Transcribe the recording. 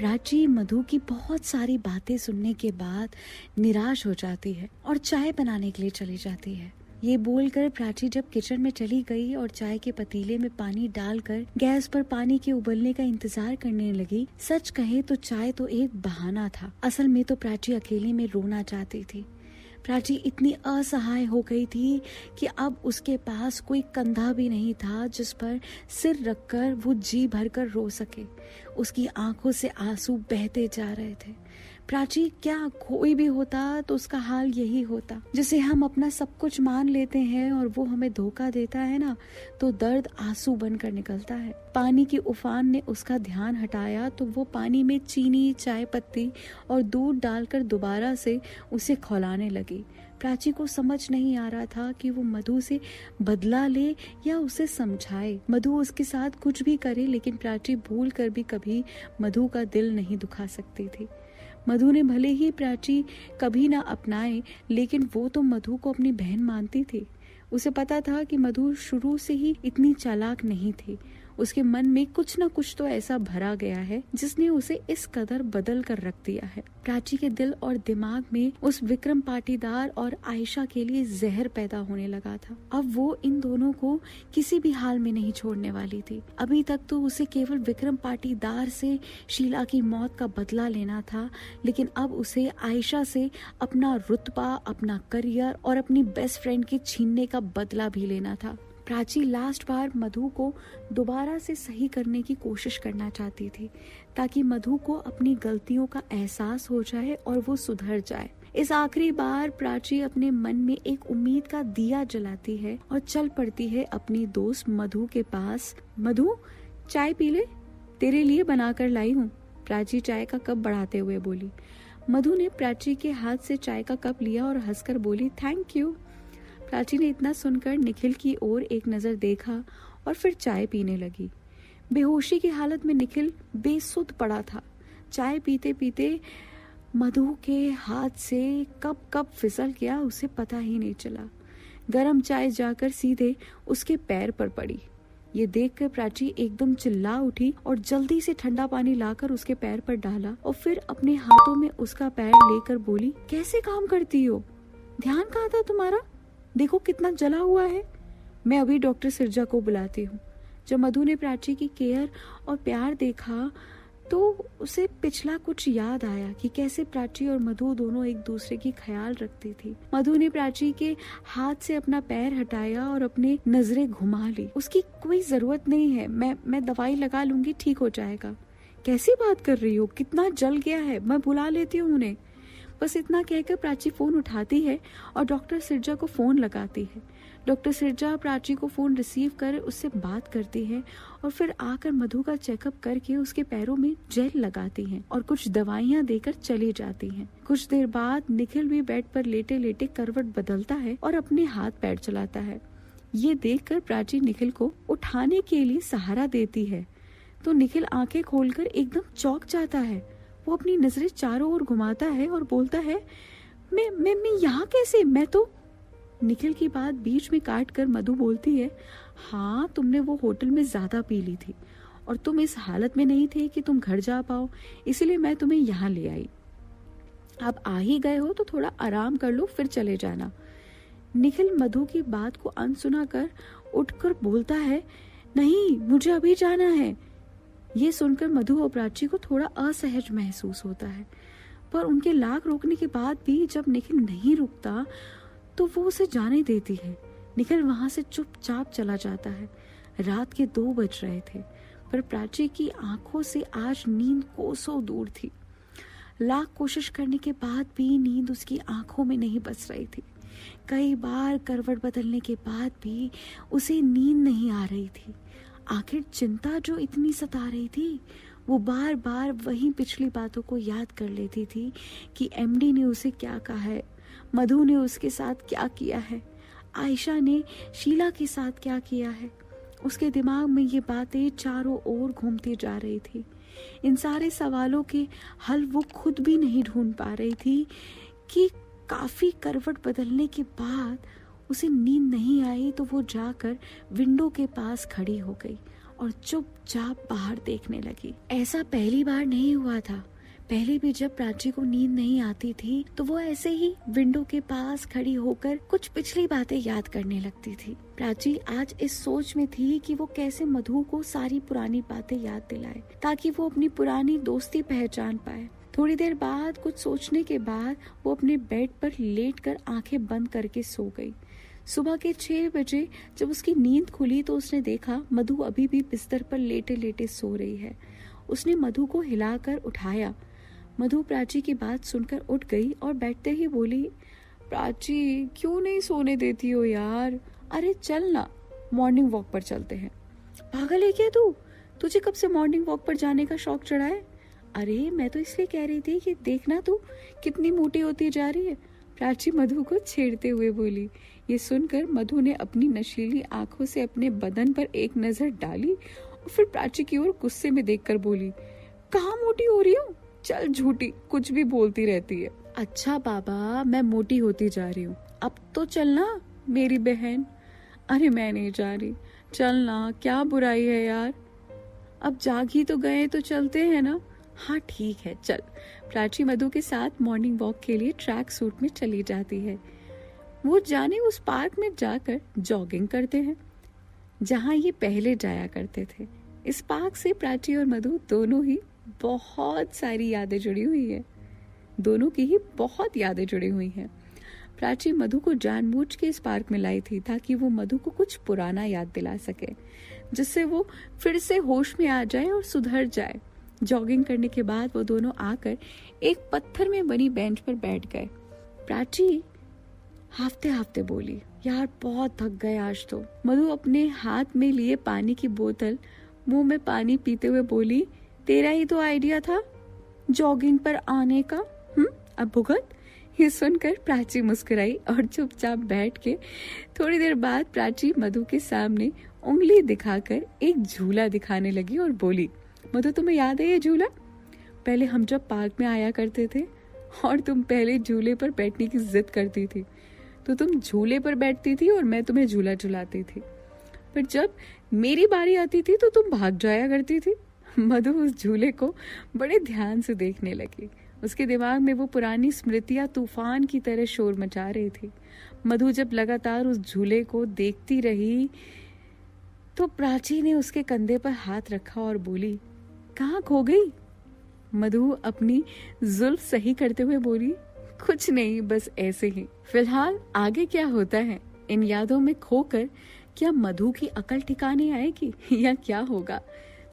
प्राची मधु की बहुत सारी बातें सुनने के बाद निराश हो जाती है और चाय बनाने के लिए चली जाती है। ये बोलकर प्राची जब किचन में चली गई और चाय के पतीले में पानी डालकर गैस पर पानी के उबलने का इंतजार करने लगी, सच कहे तो चाय तो एक बहाना था। असल में तो प्राची अकेले में रोना चाहती थी। प्राची इतनी असहाय हो गई थी कि अब उसके पास कोई कंधा भी नहीं था जिस पर सिर रखकर वो जी भरकर रो सके। उसकी आंखों से आंसू बहते जा रहे थे। प्राची क्या कोई भी होता तो उसका हाल यही होता। जिसे हम अपना सब कुछ मान लेते हैं और वो हमें धोखा देता है ना, तो दर्द आंसू बनकर निकलता है। पानी की उफान ने उसका ध्यान हटाया तो वो पानी में चीनी, चाय पत्ती और दूध डालकर दोबारा से उसे खौलाने लगी। प्राची को समझ नहीं आ रहा था कि वो मधु से बदला ले या उसे समझाए। मधु उसके साथ कुछ भी करे, लेकिन प्राची भूल कर भी कभी मधु का दिल नहीं दुखा सकती थी। मधु ने भले ही प्राची कभी ना अपनाए, लेकिन वो तो मधु को अपनी बहन मानती थी। उसे पता था कि मधु शुरू से ही इतनी चालाक नहीं थी। उसके मन में कुछ न कुछ तो ऐसा भरा गया है जिसने उसे इस कदर बदल कर रख दिया है। प्राची के दिल और दिमाग में उस विक्रम पाटीदार और आयशा के लिए जहर पैदा होने लगा था। अब वो इन दोनों को किसी भी हाल में नहीं छोड़ने वाली थी। अभी तक तो उसे केवल विक्रम पाटीदार से शीला की मौत का बदला लेना था, लेकिन अब उसे आयशा से अपना रुतबा, अपना करियर और अपनी बेस्ट फ्रेंड के छीनने का बदला भी लेना था। प्राची लास्ट बार मधु को दोबारा से सही करने की कोशिश करना चाहती थी, ताकि मधु को अपनी गलतियों का एहसास हो जाए और वो सुधर जाए। इस आखिरी बार प्राची अपने मन में एक उम्मीद का दिया जलाती है और चल पड़ती है अपनी दोस्त मधु के पास। मधु, चाय पी ले, तेरे लिए बनाकर लाई हूँ, प्राची चाय का कप बढ़ाते हुए बोली। मधु ने प्राची के हाथ से चाय का कप लिया और हंसकर बोली, थैंक यू। प्राची ने इतना सुनकर निखिल की ओर एक नजर देखा और फिर चाय पीने लगी। बेहोशी की हालत में निखिल बेसुध पड़ा था। चाय पीते पीते मधु के हाथ से कब फिसल गया उसे पता ही नहीं चला। गरम चाय जाकर सीधे उसके पैर पर पड़ी। ये देखकर प्राची एकदम चिल्ला उठी और जल्दी से ठंडा पानी लाकर उसके पैर पर डाला और फिर अपने हाथों में उसका पैर लेकर बोली, कैसे काम करती हो? ध्यान कहाँ था तुम्हारा? देखो कितना जला हुआ है। मैं अभी डॉक्टर सिरजा को बुलाती हूँ। जब मधु ने प्राची की केयर और प्यार देखा तो उसे पिछला कुछ याद आया कि कैसे प्राची और मधु दोनों एक दूसरे की ख्याल रखती थी। मधु ने प्राची के हाथ से अपना पैर हटाया और अपनी नजरें घुमा ली। उसकी कोई जरूरत नहीं है, मैं दवाई लगा लूंगी, ठीक हो जाएगा। कैसी बात कर रही हो? कितना जल गया है, मैं बुला लेती हूँ उन्हें। बस इतना कहकर प्राची फोन उठाती है और डॉक्टर सिरजा को फोन लगाती है। डॉक्टर सिरजा प्राची को फोन रिसीव कर उससे बात करती है और फिर आकर मधु का चेकअप करके उसके पैरों में जेल लगाती हैं और कुछ दवाइयां देकर चली जाती हैं। कुछ देर बाद निखिल भी बेड पर लेटे लेटे करवट बदलता है और अपने हाथ पैर चलाता है। ये देखकर प्राची निखिल को उठाने के लिए सहारा देती है तो निखिल आंखें खोलकर एकदम चौंक जाता है। वो अपनी नजरें चारों ओर घुमाता है और बोलता है, मैं यहाँ कैसे? मैं तो। निखिल की बात बीच में काट कर मधु बोलती है, हाँ, तुमने वो होटल में ज्यादा पी ली थी और तुम इस हालत में नहीं थे कि तुम घर जा पाओ, इसलिए मैं तुम्हें यहाँ ले आई। अब आ ही गए हो तो थोड़ा आराम कर लो, फिर चले जाना। निखिल मधु की बात को अनसुना कर उठकर बोलता है, नहीं, मुझे अभी जाना है। ये सुनकर मधु और प्राची को थोड़ा असहज महसूस होता है, पर उनके लाख रोकने के बाद भी जब निखिल नहीं रुकता तो वो उसे जाने देती है। निखिल वहां से चुपचाप चला जाता है। रात के 2 बज रहे थे, पर प्राची की आंखों से आज नींद कोसों दूर थी। लाख कोशिश करने के बाद भी नींद उसकी आंखों में नहीं बस रही थी। कई बार करवट बदलने के बाद भी उसे नींद नहीं आ रही थी। आखिर चिंता जो इतनी सता रही थी, वो बार बार वही पिछली बातों को याद कर लेती थी कि एमडी ने उसे क्या कहा है, मधु ने उसके साथ क्या किया है, आयशा ने शीला के साथ क्या किया है। उसके दिमाग में ये बातें चारों ओर घूमती जा रही थी। इन सारे सवालों के हल वो खुद भी नहीं ढूंढ पा रही थी कि काफी करवट बदलने के बाद उसे नींद नहीं आई तो वो जाकर विंडो के पास खड़ी हो गई और चुपचाप बाहर देखने लगी। ऐसा पहली बार नहीं हुआ था। पहले भी जब प्राची को नींद नहीं आती थी तो वो ऐसे ही विंडो के पास खड़ी होकर कुछ पिछली बातें याद करने लगती थी। प्राची आज इस सोच में थी कि वो कैसे मधु को सारी पुरानी बातें याद दिलाए ताकि वो अपनी पुरानी दोस्ती पहचान पाए। थोड़ी देर बाद कुछ सोचने के बाद वो अपने बेड पर लेटकर आंखें बंद करके सो गई। सुबह के 6 बजे जब उसकी नींद खुली तो उसने देखा मधु अभी भी बिस्तर पर लेटे लेटे सो रही है। उसने मधु को हिलाकर उठाया। मधु प्राची की बात सुनकर उठ गई और बैठते ही बोली, प्राची क्यों नहीं सोने देती हो यार? अरे चल ना, मॉर्निंग वॉक पर चलते हैं। पागल है क्या तू? तुझे कब से मॉर्निंग वॉक पर जाने का शौक चढ़ा है? अरे मैं तो इसलिए कह रही थी कि देखना तू कितनी मोटी होती जा रही है, प्राची मधु को छेड़ते हुए बोली। ये सुनकर मधु ने अपनी नशीली आंखों से अपने बदन पर एक नजर डाली और फिर प्राची की ओर गुस्से में देखकर बोली, कहाँ मोटी हो रही हूँ? चल झूठी, कुछ भी बोलती रहती है। अच्छा बाबा, मैं मोटी होती जा रही हूँ, अब तो चलना मेरी बहन। अरे मैं नहीं जा रही, चलना, क्या बुराई है यार, अब जाग ही तो गए तो चलते हैं ना। हाँ ठीक है चल। प्राची मधु के साथ मॉर्निंग वॉक के लिए ट्रैक सूट में चली जाती है। वो जाने उस पार्क में जाकर जॉगिंग करते हैं जहाँ ये पहले जाया करते थे। इस पार्क से प्राची और मधु दोनों ही बहुत सारी यादें जुड़ी हुई है। दोनों की ही बहुत यादें जुड़ी हुई हैं। प्राची मधु को जानबूझ के इस पार्क में लाई थी ताकि वो मधु को कुछ पुराना याद दिला सके, जिससे वो फिर से होश में आ जाए और सुधर जाए। जॉगिंग करने के बाद वो दोनों आकर एक पत्थर में बनी बेंच पर बैठ गए। प्राची हाफते हाफते बोली, यार बहुत थक गए आज तो। मधु अपने हाथ में लिए पानी की बोतल मुंह में पानी पीते हुए बोली, तेरा ही तो आइडिया था जॉगिंग पर आने का, अब भुगत। ये सुनकर प्राची मुस्कुराई और चुपचाप बैठ के थोड़ी देर बाद प्राची मधु के सामने उंगली दिखाकर एक झूला दिखाने लगी और बोली, मधु तुम्हें याद है ये झूला? पहले हम जब पार्क में आया करते थे और तुम पहले झूले पर बैठने की जिद करती थी तो तुम झूले पर बैठती थी और मैं तुम्हें झूला झुलाती थी, पर जब मेरी बारी आती थी तो तुम भाग जाया करती थी। मधु उस झूले को बड़े ध्यान से देखने लगी। उसके दिमाग में वो पुरानी स्मृतियां तूफान की तरह शोर मचा रही थी। मधु जब लगातार उस झूले को देखती रही तो प्राची ने उसके कंधे पर हाथ रखा और बोली, कहाँ खो गई? मधु अपनी जुल्फ सही करते हुए बोली, कुछ नहीं, बस ऐसे ही। फिलहाल आगे क्या होता है, इन यादों में खोकर क्या मधु की अकल ठिकाने आएगी या क्या होगा,